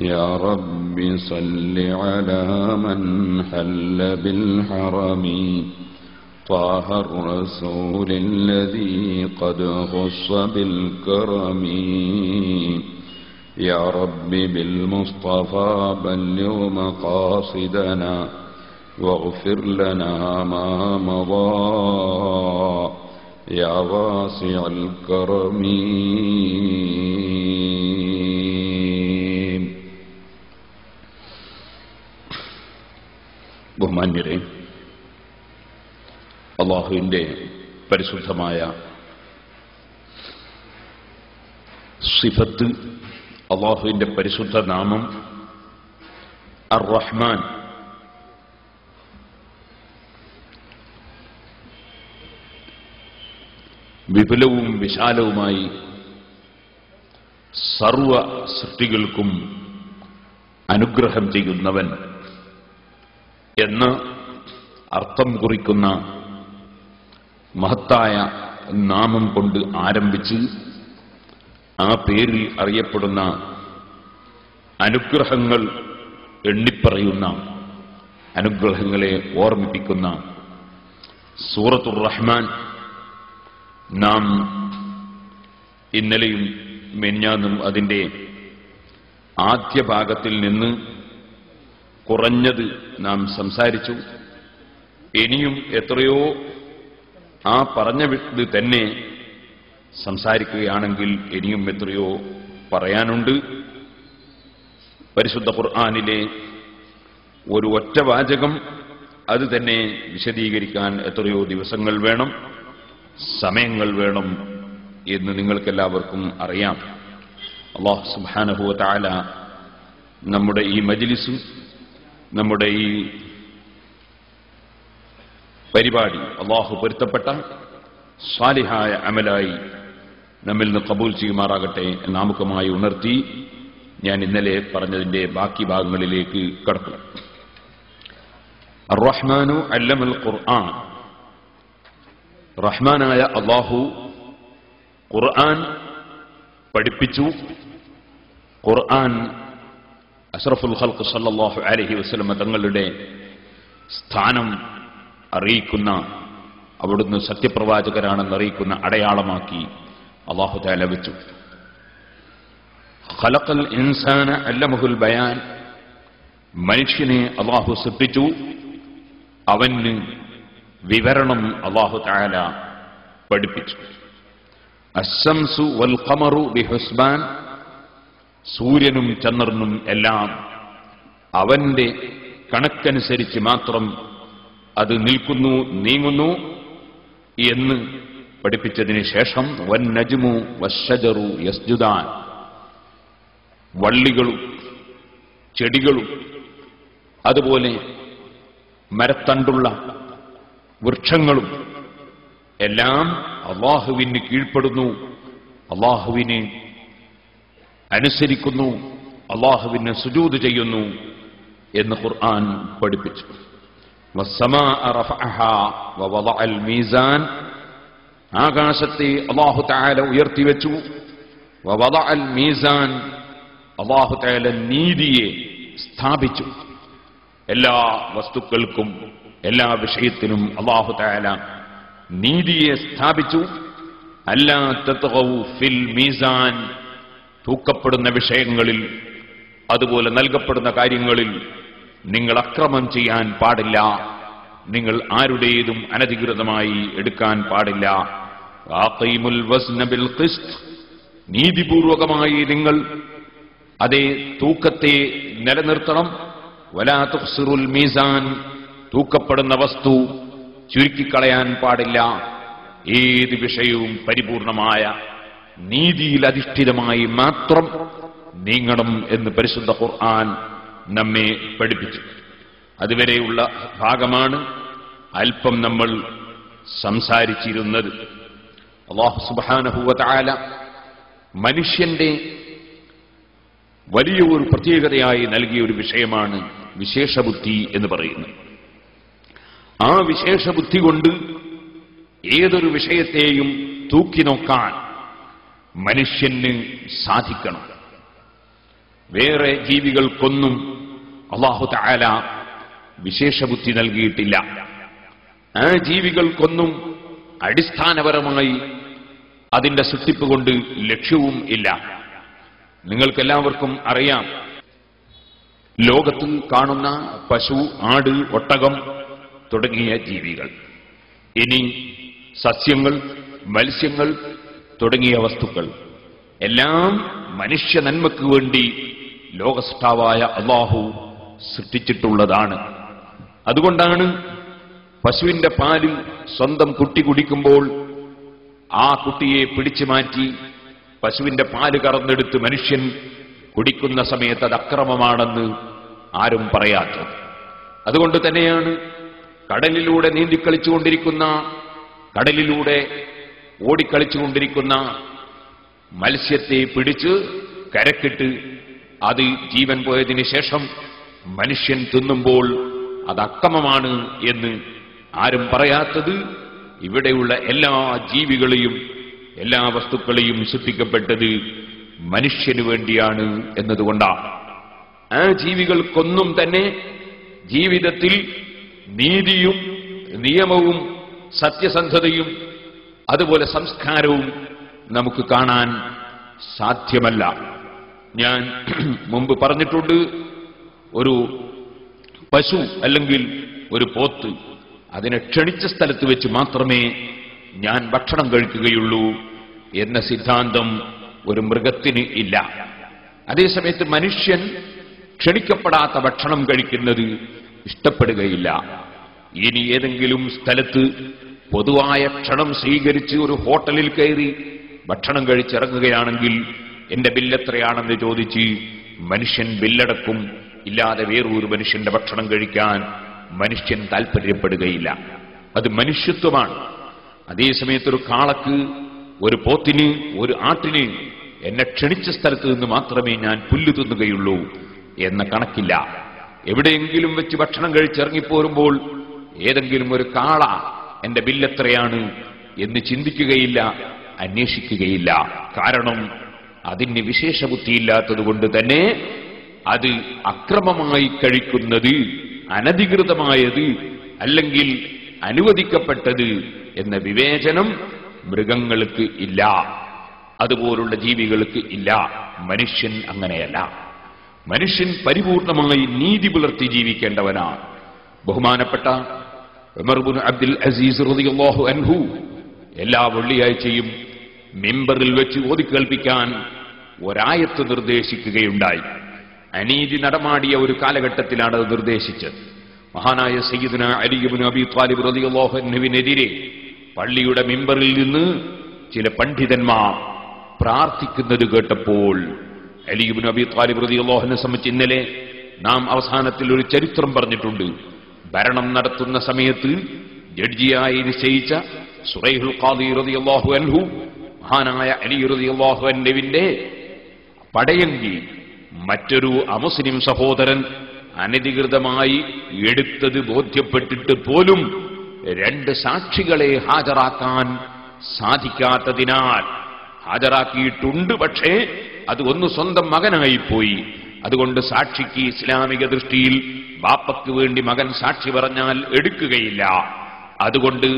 يا رب صل على من حل بالحرم طه الرسول الذي قد خص بالكرم يا رب بالمصطفى بلغ مقاصدنا واغفر لنا ما مضى يا واسع الكرم. ബഹുമാന്യരെ, അല്ലാഹുവിന്റെ പരിശുദ്ധമായ സിഫത്ത്, അല്ലാഹുവിന്റെ പരിശുദ്ധ നാമം അർ-റഹ്മാൻ വിപുലവും വിശാലവുമായി സർവ സൃഷ്ടികൾക്കും അനുഗ്രഹം ചെയ്യുന്നവൻ എന്ന് അർത്ഥം കുറിക്കുന്ന മഹത്തായ നാമം കൊണ്ട് ആരംഭിച്ച് ആ പേരിൽ അറിയപ്പെടുന്ന അനുഗ്രഹങ്ങൾ എണ്ണിപ്പറയുന്ന, അനുഗ്രഹങ്ങളെ ഓർമ്മിപ്പിക്കുന്ന സൂറത്തുർ റഹ്മാൻ നാം ഇന്നലെയും മിനിഞ്ഞാന്നും അതിന്റെ ആദ്യ ഭാഗത്തിൽ നിന്ന് കുറഞ്ഞത് നാം സംസാരിച്ചു. ഇനിയും എത്രയോ ആ പറഞ്ഞത് തന്നെ സംസാരിക്കുകയാണെങ്കിൽ ഇനിയും എത്രയോ പറയാനുണ്ട്. പരിശുദ്ധ ഖുർആനിലെ ഒരു ഒറ്റ വാചകം അത് തന്നെ വിശദീകരിക്കാൻ എത്രയോ ദിവസങ്ങൾ വേണം, സമയങ്ങൾ വേണം എന്ന് നിങ്ങൾക്കെല്ലാവർക്കും അറിയാം. അല്ലാഹു സുബ്ഹാനഹു വ തആല നമ്മുടെ ഈ മജ്ലിസ്, നമ്മുടെ ഈ പരിപാടി അല്ലാഹു പൊരുത്തപ്പെട്ട സ്വാലിഹായ അമലായി നമ്മിൽ നിന്ന് ഖബൂൽ ചെയ്യുമാറാകട്ടെ എന്ന് ആമുഖമായി ഉണർത്തി ഞാൻ ഇന്നലെ പറഞ്ഞതിന്റെ ബാക്കി ഭാഗങ്ങളിലേക്ക് കടക്കും. അർ-റഹ്മാനു അല്ലമൽ ഖുർആൻ, റഹ്മാനായ അല്ലാഹു ഖുർആൻ പഠിപ്പിച്ചു. ഖുർആൻ അഷ്റഫുൽ ഖൽഖ് സല്ലല്ലാഹു അലൈഹി വസല്ലം തങ്ങളുടെ സ്ഥാനം അറിയിക്കുന്ന, അവിടുന്ന് സത്യപ്രവാചകരാണെന്ന് അറിയിക്കുന്ന അടയാളമാക്കി അല്ലാഹു തആല വെച്ചു. ഖലഖൽ ഇൻസാന അല്ലമഹുൽ ബയാൻ, മനുഷ്യനെ അല്ലാഹു സൃഷ്ടിച്ചു, അവന് വിവരണം അല്ലാഹു തആല പഠിപ്പിച്ചു. അശ്ശംസു വൽ ഖമറു ബിഹുസ്ബാൻ, സൂര്യനും ചന്ദ്രനും എല്ലാം അവന്റെ കണക്കനുസരിച്ച് മാത്രം അത് നിൽക്കുന്നു, നീങ്ങുന്നു എന്ന് പഠിപ്പിച്ചതിന് ശേഷം വൻ നജ്മു വശജറു യസ്ജുദാൻ, വള്ളികളും ചെടികളും അതുപോലെ മരത്തണ്ടുള്ള വൃക്ഷങ്ങളും എല്ലാം അല്ലാഹുവിന് കീഴ്പ്പെടുന്നു, അല്ലാഹുവിനെ അനുസരിക്കുന്നു, അല്ലാഹുവിന് സുജൂദ് ചെയ്യുന്നു എന്ന് ഖുർആൻ പഠിപ്പിച്ചു. വസ്സമാഅ റഫഅഹാ വവളഅൽ മീസാൻ, ആകാശത്തെ അല്ലാഹു തആല ഉയർത്തിവെച്ചു. വവളഅൽ മീസാൻ, അല്ലാഹു തആല നീതിയെ സ്ഥാപിച്ചു. എല്ലാ വസ്തുക്കൾക്കും എല്ലാ വിഷയത്തിനും അല്ലാഹു തആല നീതിയെ സ്ഥാപിച്ചു. അല്ലാ തത്ഗൗ ഫിൽ മീസാൻ, തൂക്കപ്പെടുന്ന വിഷയങ്ങളിൽ അതുപോലെ നൽകപ്പെടുന്ന കാര്യങ്ങളിൽ നിങ്ങൾ അക്രമം ചെയ്യാൻ പാടില്ല, നിങ്ങൾ ആരുടേതും അനധികൃതമായി എടുക്കാൻ പാടില്ല. വഅഖീമുൽ വസ്ന ബിൽ ഖിസ്ത്, നീതിപൂർവകമായി നിങ്ങൾ അതേ തൂക്കത്തെ നിലനിർത്തണം. വലാ തുഖ്സിറുൽ മീസാൻ, തൂക്കപ്പെടുന്ന വസ്തു ചുരുക്കിക്കളയാൻ പാടില്ല. ഏത് വിഷയവും പരിപൂർണമായ നീതിയിൽ അധിഷ്ഠിതമായി മാത്രം നീങ്ങണം എന്ന് പരിശുദ്ധ ഖുർആൻ നമ്മെ പഠിപ്പിച്ചു. അതുവരെയുള്ള ഭാഗമാണ് അല്പം നമ്മൾ സംസാരിച്ചിരുന്നത്. അല്ലാഹു സുബ്ഹാനഹു വ തആല മനുഷ്യന്റെ വലിയ ഒരു പ്രത്യേകതയായി നൽകിയ ഒരു വിഷയമാണ് വിശേഷബുദ്ധി എന്ന് പറയുന്നത്. ആ വിശേഷബുദ്ധി കൊണ്ട് ഏതൊരു വിഷയത്തെയും തൂക്കി നോക്കാൻ മനുഷ്യന് സാധിക്കണം. വേറെ ജീവികൾക്കൊന്നും അല്ലാഹു തആല വിശേഷബുദ്ധി നൽകിയിട്ടില്ല. ആ ജീവികൾക്കൊന്നും അടിസ്ഥാനപരമായി അതിന്റെ സൃഷ്ടിപ്പ് കൊണ്ട് ലക്ഷ്യവും ഇല്ല. നിങ്ങൾക്കെല്ലാവർക്കും അറിയാം, ലോകത്ത് കാണുന്ന പശു, ആട്, ഒട്ടകം തുടങ്ങിയ ജീവികൾ, ഇനി സസ്യങ്ങൾ, മത്സ്യങ്ങൾ തുടങ്ങിയ വസ്തുക്കൾ എല്ലാം മനുഷ്യ നന്മയ്ക്ക് വേണ്ടി ലോകസൃഷ്ടാവായ അല്ലാഹു സൃഷ്ടിച്ചിട്ടുള്ളതാണ്. അതുകൊണ്ടാണ് പശുവിന്റെ പാല് സ്വന്തം കുട്ടി കുടിക്കുമ്പോൾ ആ കുട്ടിയെ പിടിച്ചു മാറ്റി പശുവിന്റെ പാല് കറന്നെടുത്ത് മനുഷ്യൻ കുടിക്കുന്ന സമയത്ത് അത് അക്രമമാണെന്ന് ആരും പറയാത്തത്. അതുകൊണ്ട് തന്നെയാണ് കടലിലൂടെ നീന്തിക്കളിച്ചുകൊണ്ടിരിക്കുന്ന, കടലിലൂടെ ഓടിക്കളിച്ചുകൊണ്ടിരിക്കുന്ന മത്സ്യത്തെ പിടിച്ച് കരക്കിട്ട് അത് ജീവൻ പോയതിനു ശേഷം മനുഷ്യൻ തിന്നുമ്പോൾ അത് അക്രമമാണ് എന്ന് ആരും പറയാത്തത്. ഇവിടെയുള്ള എല്ലാ ജീവികളെയും എല്ലാ വസ്തുക്കളെയും സൃഷ്ടിക്കപ്പെട്ടത് മനുഷ്യന് വേണ്ടിയാണ് എന്നതുകൊണ്ടാണ്. ആ ജീവികൾക്കൊന്നും തന്നെ ജീവിതത്തിൽ നീതിയും നിയമവും സത്യസന്ധതയും അതുപോലെ സംസ്കാരവും നമുക്ക് കാണാൻ സാധ്യമല്ല. ഞാൻ മുമ്പ് പറഞ്ഞിട്ടുണ്ട്, ഒരു പശു അല്ലെങ്കിൽ ഒരു പോത്ത് അതിനെ ക്ഷണിച്ച സ്ഥലത്ത് വെച്ച് മാത്രമേ ഞാൻ ഭക്ഷണം കഴിക്കുകയുള്ളൂ എന്ന സിദ്ധാന്തം ഒരു മൃഗത്തിന് ഇല്ല. അതേസമയത്ത് മനുഷ്യൻ ക്ഷണിക്കപ്പെടാത്ത ഭക്ഷണം കഴിക്കുന്നത് ഇഷ്ടപ്പെടുകയില്ല. ഇനി ഏതെങ്കിലും സ്ഥലത്ത് പൊതുവായ ക്ഷണം സ്വീകരിച്ച് ഒരു ഹോട്ടലിൽ കയറി ഭക്ഷണം കഴിച്ചിറങ്ങുകയാണെങ്കിൽ എന്റെ ബില്ലെത്രയാണെന്ന് ചോദിച്ച് മനുഷ്യൻ ബില്ലടക്കും. ഇല്ലാതെ വേറൊരു മനുഷ്യന്റെ ഭക്ഷണം കഴിക്കാൻ മനുഷ്യൻ താൽപര്യപ്പെടുകയില്ല. അത് മനുഷ്യത്വമാണ്. അതേസമയത്ത് ഒരു കാളക്ക്, ഒരു പോത്തിന്, ഒരു ആട്ടിന് എന്നെ ക്ഷണിച്ച സ്ഥലത്ത് നിന്ന് മാത്രമേ ഞാൻ പുല്ല് തിന്നുകയുള്ളൂ എന്ന കണക്കില്ല. എവിടെയെങ്കിലും വെച്ച് ഭക്ഷണം കഴിച്ചിറങ്ങിപ്പോരുമ്പോൾ ഏതെങ്കിലും ഒരു കാള എന്റെ ബില്ലെത്രയാണ് എന്ന് ചിന്തിക്കുകയില്ല, അന്വേഷിക്കുകയില്ല. കാരണം അതിന് വിശേഷബുദ്ധിയില്ലാത്തതുകൊണ്ട് തന്നെ അത് അക്രമമായി കഴിക്കുന്നത്, അനധികൃതമായത് അല്ലെങ്കിൽ അനുവദിക്കപ്പെട്ടത് എന്ന വിവേചനം മൃഗങ്ങൾക്ക് ഇല്ല, അതുപോലുള്ള ജീവികൾക്ക് ഇല്ല. മനുഷ്യൻ അങ്ങനെയല്ല. മനുഷ്യൻ പരിപൂർണമായി നീതി പുലർത്തി ജീവിക്കേണ്ടവനാണ്. ബഹുമാനപ്പെട്ട ഉമർ ഇബ്നു അബ്ദുൽ അസീസ് റളിയല്ലാഹു അൻഹു എല്ലാ വെള്ളിയാഴ്ചയും മിമ്പറിൽ വെച്ച് ഓതിക്കേൾപ്പിക്കാൻ ഒരായത്ത് നിർദ്ദേശിക്കുകയുണ്ടായി. അനീതി നടമാടിയ ഒരു കാലഘട്ടത്തിലാണ് അത് നിർദ്ദേശിച്ചത്. മഹാനായ സയ്യിദുനാ അലി ഇബ്നു അബീ ത്വാലിബ് റളിയല്ലാഹു അൻഹുവിനെതിരെ പള്ളിയുടെ മിമ്പറിൽ നിന്ന് ചില പണ്ഡിതന്മാർ പ്രാർത്ഥിക്കുന്നത് കേട്ടപ്പോൾ അലി ഇബ്നു അബീ ത്വാലിബ് റളിയല്ലാഹു അൻഹുവിനെ സംബന്ധിച്ച് ഇന്നലെ നാം അവസാനത്തിൽ ഒരു ചരിത്രം പറഞ്ഞിട്ടുണ്ട്. ഭരണം നടത്തുന്ന സമയത്ത് ജഡ്ജിയായി നിശ്ചയിച്ച സുറൈഹുൽ ഖാദി റളിയല്ലാഹു അൻഹു മഹാനായ അലി റളിയല്ലാഹു അൻഹുവിന്റെ പടയങ്കി മറ്റൊരു അമുസ്ലിം സഹോദരൻ അനധികൃതമായി എടുത്തത് ബോധ്യപ്പെട്ടിട്ട് പോലും 2 സാക്ഷികളെ ഹാജരാക്കാൻ സാധിക്കാത്തതിനാൽ, ഹാജരാക്കിയിട്ടുണ്ട് പക്ഷേ അത് ഒന്ന് സ്വന്തം മകനായിപ്പോയി. അതുകൊണ്ട് സാക്ഷിക്ക് ഇസ്ലാമിക ദൃഷ്ടിയിൽ ബാപ്പയ്ക്ക് വേണ്ടി മകൻ സാക്ഷി പറഞ്ഞാൽ എടുക്കുകയില്ല. അതുകൊണ്ട്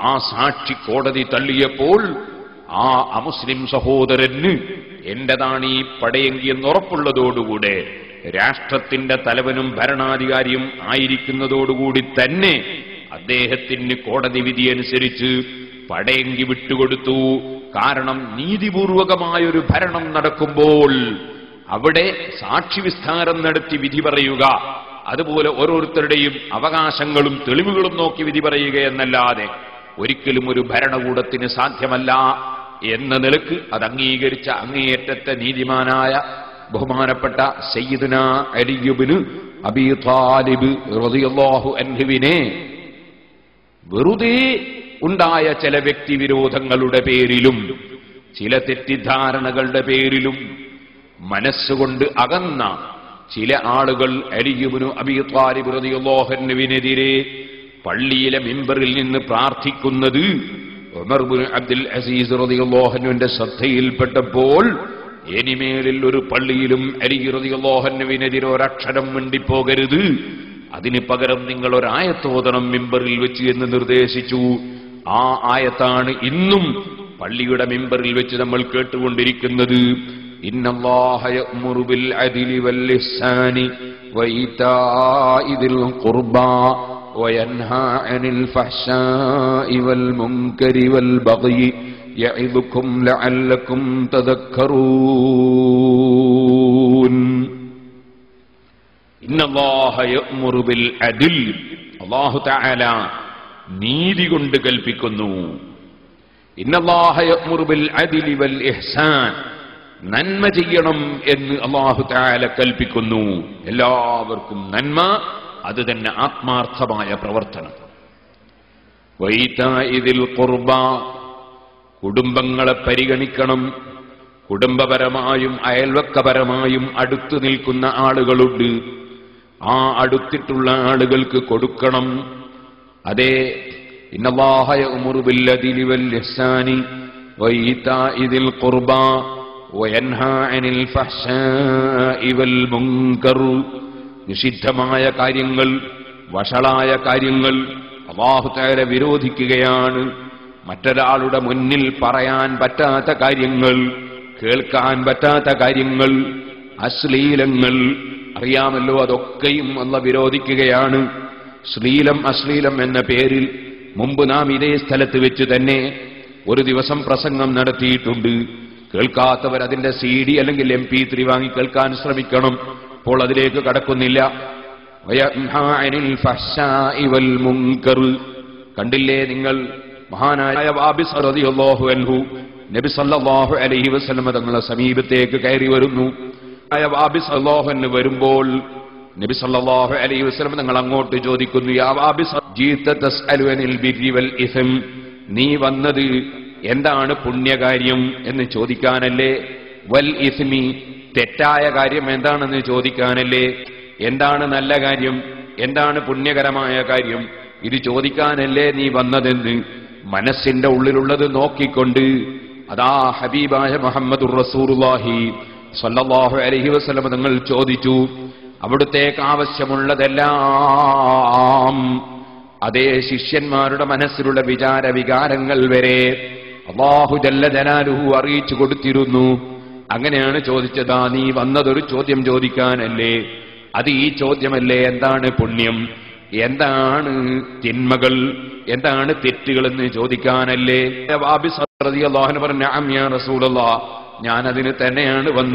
ആ സാക്ഷി കോടതി തള്ളിയപ്പോൾ ആ അമുസ്ലിം സഹോദരന് എന്റേതാണ് ഈ പടയെങ്കി എന്നുറപ്പുള്ളതോടുകൂടെ, രാഷ്ട്രത്തിന്റെ തലവനും ഭരണാധികാരിയും ആയിരിക്കുന്നതോടുകൂടി തന്നെ അദ്ദേഹത്തിന് കോടതി വിധിയനുസരിച്ച് പടയെങ്കി വിട്ടുകൊടുത്തു. കാരണം നീതിപൂർവകമായൊരു ഭരണം നടക്കുമ്പോൾ അവിടെ സാക്ഷി വിസ്താരം നടത്തി വിധി പറയുക, അതുപോലെ ഓരോരുത്തരുടെയും അവകാശങ്ങളും തെളിവുകളും നോക്കി വിധി പറയുക എന്നല്ലാതെ ഒരിക്കലും ഒരു ഭരണകൂടത്തിന് സാധ്യമല്ല എന്ന നിലക്ക് അത് അംഗീകരിച്ച അങ്ങേയറ്റത്തെ നീതിമാനായ ബഹുമാനപ്പെട്ട സയ്യിദുനാ അലി ഇബ്നു അബീ ത്വാലിബ് റളിയല്ലാഹു അൻഹുവിനെ വെറുതെ ഉണ്ടായ ചില വ്യക്തിവിരോധങ്ങളുടെ പേരിലും ചില തെറ്റിദ്ധാരണകളുടെ പേരിലും മനസ്സുകൊണ്ട് അകന്ന ചില ആളുകൾ അലി ഇബ്നു അബീ ത്വാലിബ് റളിയല്ലാഹു അൻഹുവിനെതിരെ പള്ളിയിലെ മിമ്പറിൽ നിന്ന് പ്രാർത്ഥിക്കുന്നത് ഉമർ ഇബ്നു അബ്ദുൽ അസീസ് റളിയല്ലാഹു അൻഹുവിന്റെ ശ്രദ്ധയിൽപ്പെട്ടപ്പോൾ ഇനിമേലിൽ ഒരു പള്ളിയിലും അലി റളിയല്ലാഹു അൻഹുവിനെതിരെ ഒരക്ഷരം മിണ്ടിപ്പോകരുത്, അതിന് പകരം നിങ്ങൾ ഒരായത്തോതണം മിമ്പറിൽ വെച്ച് എന്ന് നിർദ്ദേശിച്ചു. ആ ആയത്താണ് ഇന്നും പള്ളിയുടെ മിമ്പറിൽ വെച്ച് നമ്മൾ കേട്ടുകൊണ്ടിരിക്കുന്നത്. ഇന്നല്ലാഹ യഅ്മുറു ബിൽ അദ്ലി വൽ ഇഹ്സാനി വഇതാഇ ദിൽ ഖുർബാ വയൻഹാ അനിൽ ഫഹ്ശാഇ വൽ മുൻകരി വൽ ബഗ്യി യഇദുകും ലഅല്ലകും തദക്കറൂൻ. ഇന്നല്ലാഹ യഅ്മുറു ബിൽ അദ്ൽ, അല്ലാഹു തആല നീതി കൊണ്ട് കൽപ്പിക്കുന്നു. ഇന്നല്ലാഹ യഅ്മുറു ബിൽ അദ്ലി വൽ ഇഹ്സാൻ, നന്മ ചെയ്യണം എന്ന് അല്ലാഹു തആല കൽപ്പിക്കുന്നു. എല്ലാവർക്കും നന്മ, അത് തന്നെ ആത്മാർത്ഥമായ പ്രവർത്തനം. വഇതാഇ ദിൽ ഖുർബ, കുടുംബങ്ങളെ പരിഗണിക്കണം. കുടുംബപരമായും അയൽവക്കപരമായും അടുത്തു നിൽക്കുന്ന ആളുകളുണ്ട്, ആ അടുത്തിട്ടുള്ള ആളുകൾക്ക് കൊടുക്കണം. അതേ, ഇന്നല്ലാഹ യഅ്മുറു ബിൽ അദ്ലി വൽ ഇഹ്സാനി വഇതാഇ ദിൽ ഖുർബ വയൻഹാ അനിൽ ഫഹ്ശാഇ വൽ മുൻകർ, നിഷിദ്ധമായ കാര്യങ്ങൾ, വഷളായ കാര്യങ്ങൾ അല്ലാഹു തആല വിരോധിക്കുകയാണ്. മറ്റൊരാളുടെ മുന്നിൽ പറയാൻ പറ്റാത്ത കാര്യങ്ങൾ, കേൾക്കാൻ പറ്റാത്ത കാര്യങ്ങൾ, അശ്ലീലങ്ങൾ, അറിയാമല്ലോ, അതൊക്കെയും അല്ലാഹു വിരോധിക്കുകയാണ്. അശ്ലീലം എന്ന പേരിൽ മുമ്പ് നാം ഇതേ സ്ഥലത്ത് വെച്ച് തന്നെ ഒരു ദിവസം പ്രസംഗം നടത്തിയിട്ടുണ്ട്. കേൾക്കാത്തവർ അതിന്റെ CD അല്ലെങ്കിൽ MP3 വാങ്ങി കേൾക്കാൻ ശ്രമിക്കണം. അപ്പോൾ അതിലേക്ക് കടക്കുന്നില്ല. കണ്ടില്ലേ നിങ്ങൾ, മഹാനായ വാബിസ് റളിയല്ലാഹു അൻഹു നബി സല്ലല്ലാഹു അലൈഹി വസല്ലം തങ്ങളുടെ സമീപത്തേക്ക് കയറി വരുന്നു. വാബിസ് റളിയല്ലാഹു അൻഹു വരുമ്പോൾ നബി സല്ലല്ലാഹു അലൈഹി വസല്ലം തങ്ങൾ അങ്ങോട്ട് ചോദിക്കുന്നു, യാ വാബിസ് ജീത തസ്അലു അനിൽ ബിർരി വൽ ഇസ്ം, നീ വന്നത് എന്താണ് പുണ്യകാര്യം എന്ന് ചോദിക്കാനല്ലേ? വൽ ഇസ്മി, തെറ്റായ കാര്യം എന്താണെന്ന് ചോദിക്കാനല്ലേ? എന്താണ് നല്ല കാര്യം, എന്താണ് പുണ്യകരമായ കാര്യം, ഇത് ചോദിക്കാനല്ലേ നീ വന്നതെന്ന് മനസ്സിന്റെ ഉള്ളിലുള്ളത് നോക്കിക്കൊണ്ട് അതാ ഹബീബായ മുഹമ്മദുർ റസൂലുള്ളാഹി സ്വല്ലല്ലാഹു അലൈഹി വസല്ലം തങ്ങൾ ചോദിച്ചു. അവിടുത്തേക്ക് ആവശ്യമുള്ളതെല്ലാം അതേ ശിഷ്യന്മാരുടെ മനസ്സിലുള്ള വികാരങ്ങൾ വരെ അല്ലാഹു ജല്ല ജലാലുഹു അറിയിച്ചു കൊടുത്തിരുന്നു. അങ്ങനെയാണ് ചോദിച്ചത്. നീ വന്നതൊരു ചോദ്യം ചോദിക്കാനല്ലേ? അത് ഈ ചോദ്യമല്ലേ, എന്താണ് പുണ്യം, എന്താണ് തിന്മകൾ, എന്താണ് തെറ്റുകൾ എന്ന് ചോദിക്കാനല്ലേ? വാബിസ് റളിയല്ലാഹു അൻഹു പറഞ്ഞു, നഅം യാ റസൂലല്ലാഹ്, ഞാൻ അതിന് തന്നെയാണ് വന്നത്.